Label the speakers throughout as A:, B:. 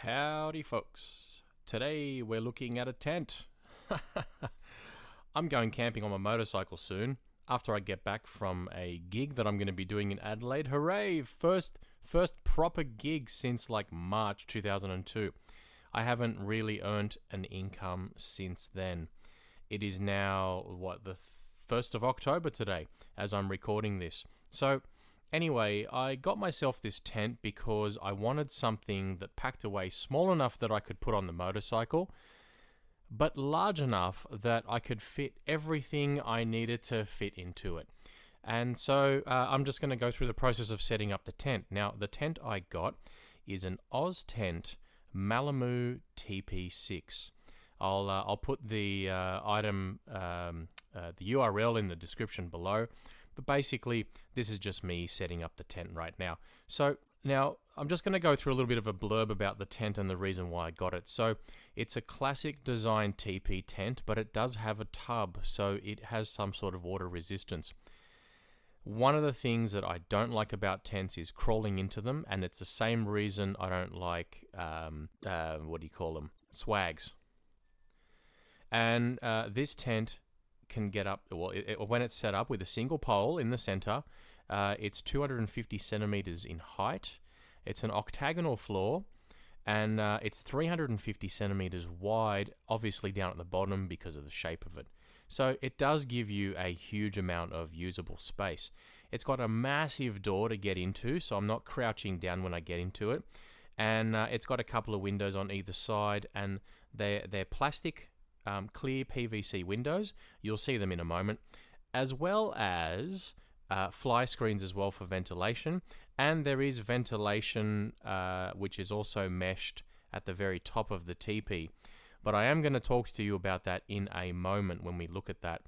A: Howdy, folks. Today we're looking at a tent. I'm going camping on my motorcycle soon after I get back from a gig that I'm going to be doing in Adelaide. Hooray! First proper gig since like March 2002. I haven't really earned an income since then. It is now, the 1st of October today as I'm recording this. So, anyway, I got myself this tent because I wanted something that packed away small enough that I could put on the motorcycle, but large enough that I could fit everything I needed to fit into it. And so I'm just going to go through the process of setting up the tent. Now, the tent I got is an Oztent Malamu TP6. I'll put the the URL in the description below. But basically, this is just me setting up the tent right now. So now I'm just going to go through a little bit of a blurb about the tent and the reason why I got it. So it's a classic design TP tent, but it does have a tub, so it has some sort of water resistance. One of the things that I don't like about tents is crawling into them, and it's the same reason I don't like, swags. And this tent can get up, when it's set up with a single pole in the center, it's 250 centimeters in height. It's an octagonal floor, and it's 350 centimeters wide, obviously down at the bottom because of the shape of it. So it does give you a huge amount of usable space. It's got a massive door to get into, so I'm not crouching down when I get into it. And it's got a couple of windows on either side, and they're plastic, clear PVC windows. You'll see them in a moment, as well as fly screens as well for ventilation. And there is ventilation which is also meshed at the very top of the teepee. But I am going to talk to you about that in a moment when we look at that.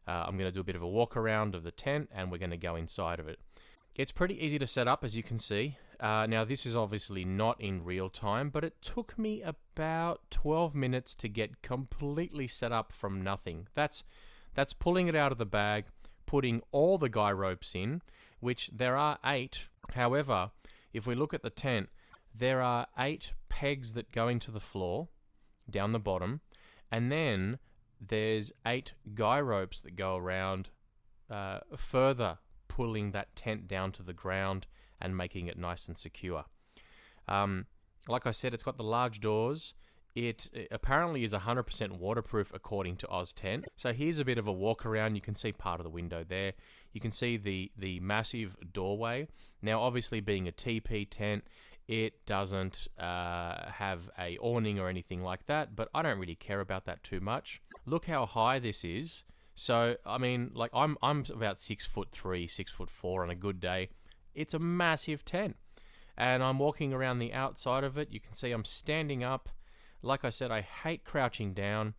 A: I'm going to do a bit of a walk around of the tent, and we're going to go inside of it. It's pretty easy to set up, as you can see. Now, this is obviously not in real time, but it took me about 12 minutes to get completely set up from nothing. That's pulling it out of the bag, putting all the guy ropes in, which there are 8. However, if we look at the tent, there are 8 pegs that go into the floor, down the bottom, and then there's 8 guy ropes that go around further pulling that tent down to the ground and making it nice and secure. Like I said, it's got the large doors. It apparently is 100% waterproof according to Oztent. So here's a bit of a walk around. You can see part of the window there. You can see the massive doorway. Now, obviously, being a TP tent, it doesn't have a awning or anything like that, but I don't really care about that too much. Look how high this is. So, I mean, like I'm about 6'3", 6'4" on a good day. It's a massive tent. And I'm walking around the outside of it. You can see I'm standing up. Like I said, I hate crouching down.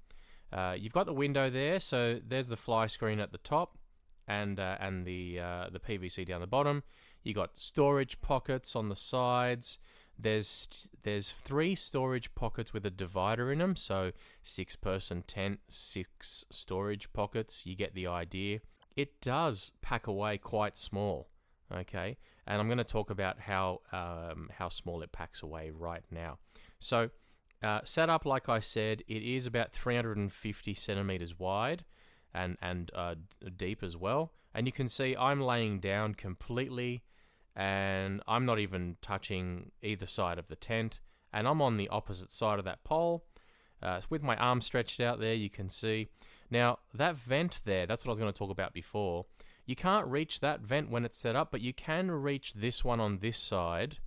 A: You've got the window there, so there's the fly screen at the top and the PVC down the bottom. You got storage pockets on the sides. There's 3 storage pockets with a divider in them, so 6-person tent, 6 storage pockets. You get the idea. It does pack away quite small, okay? And I'm going to talk about how small it packs away right now. So, set up, like I said, it is about 350 centimeters wide and deep as well. And you can see I'm laying down completely, and I'm not even touching either side of the tent, and I'm on the opposite side of that pole with my arm stretched out there. You can see now that vent there, that's what I was going to talk about before. You can't reach that vent when it's set up, but you can reach this one on this side,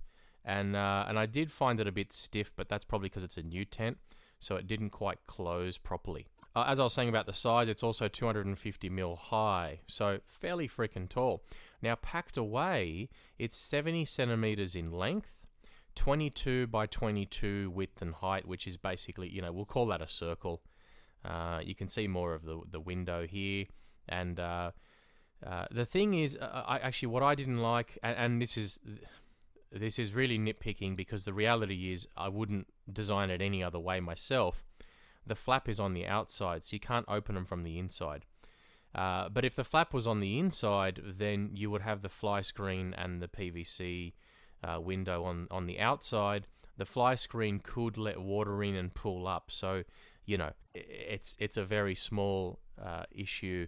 A: and I did find it a bit stiff, but that's probably because it's a new tent, so it didn't quite close properly. As I was saying about the size, it's also 250 mil high, so fairly freaking tall. Now, packed away, it's 70 centimeters in length, 22 by 22 width and height, which is basically, we'll call that a circle. You can see more of the window here, and the thing is, what I didn't like, and this is really nitpicking because the reality is I wouldn't design it any other way myself. The flap is on the outside, so you can't open them from the inside. But if the flap was on the inside, then you would have the fly screen and the PVC window on the outside. the fly screen could let water in and pull up. So, it's a very small issue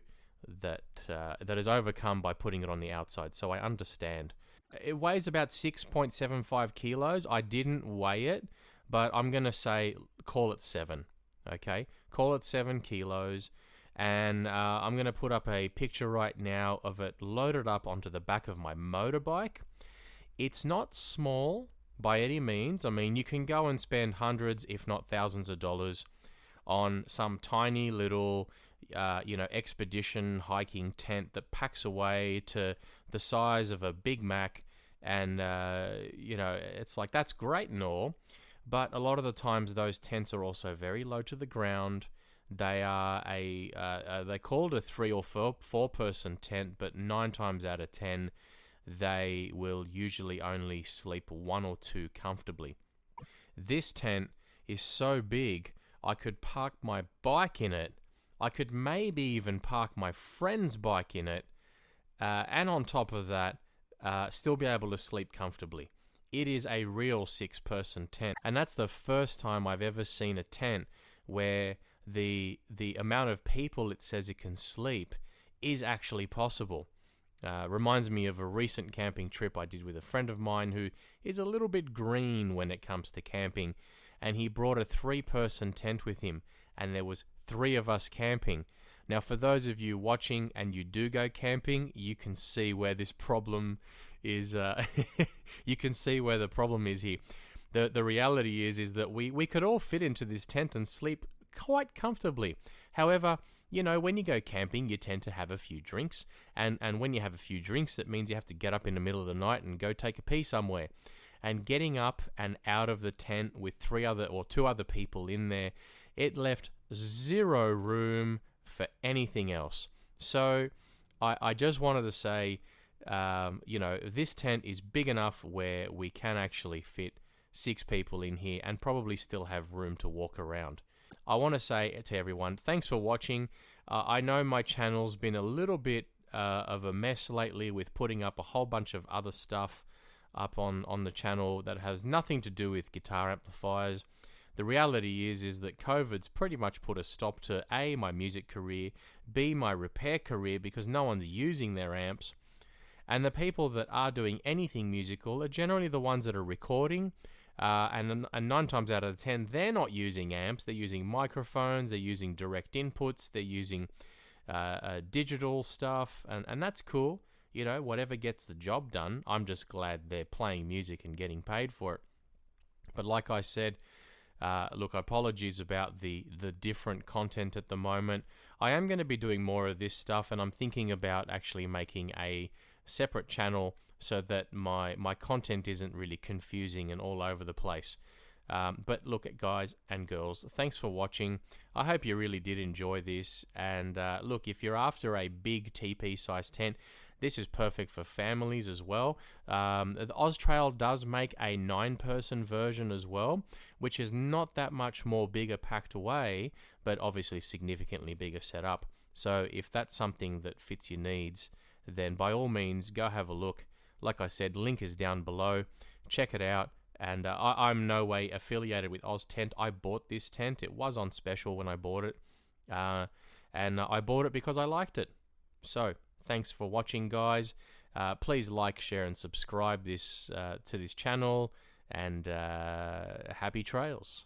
A: that is overcome by putting it on the outside. So I understand. It weighs about 6.75 kilos. I didn't weigh it, but I'm going to say call it 7. Okay? Call it 7 kilos. And I'm going to put up a picture right now of it loaded up onto the back of my motorbike. It's not small by any means. I mean, you can go and spend hundreds, if not thousands of dollars on some tiny little, expedition hiking tent that packs away to the size of a Big Mac. And, it's like, that's great and all. But a lot of the times those tents are also very low to the ground. They are they called a 3 or 4 person tent, but 9 times out of 10, they will usually only sleep 1 or 2 comfortably. This tent is so big, I could park my bike in it. I could maybe even park my friend's bike in it. And on top of that, still be able to sleep comfortably. It is a real 6-person tent. And that's the first time I've ever seen a tent where the amount of people it says it can sleep is actually possible. Reminds me of a recent camping trip I did with a friend of mine who is a little bit green when it comes to camping, and he brought a 3-person tent with him, and there was 3 of us camping. Now, for those of you watching and you do go camping, you can see where this problem is. You can see where the problem is here. The reality is that we could all fit into this tent and sleep quite comfortably. However, when you go camping, you tend to have a few drinks, and when you have a few drinks, that means you have to get up in the middle of the night and go take a pee somewhere. And getting up and out of the tent with 2 other people in there, it left 0 room for anything else. So I just wanted to say, this tent is big enough where we can actually fit 6 people in here and probably still have room to walk around. I want to say to everyone, thanks for watching. I know my channel's been a little bit of a mess lately with putting up a whole bunch of other stuff up on the channel that has nothing to do with guitar amplifiers. The reality is that COVID's pretty much put a stop to A, my music career, B, my repair career, because no one's using their amps. And the people that are doing anything musical are generally the ones that are recording. And 9 times out of 10, they're not using amps. They're using microphones. They're using direct inputs. They're using digital stuff. And that's cool. Whatever gets the job done. I'm just glad they're playing music and getting paid for it. But like I said, look, apologies about the different content at the moment. I am going to be doing more of this stuff, and I'm thinking about actually making a separate channel so that my content isn't really confusing and all over the place. But look, guys and girls, thanks for watching. I hope you really did enjoy this. And look, if you're after a big TP size tent, this is perfect for families as well. The Oztrail does make a 9-person version as well, which is not that much more bigger packed away, but obviously significantly bigger setup. So if that's something that fits your needs, then by all means, go have a look. Like I said, link is down below. Check it out. And I'm no way affiliated with OzTent. I bought this tent. It was on special when I bought it. And I bought it because I liked it. So, thanks for watching, guys. Please like, share, and subscribe to this channel. And happy trails.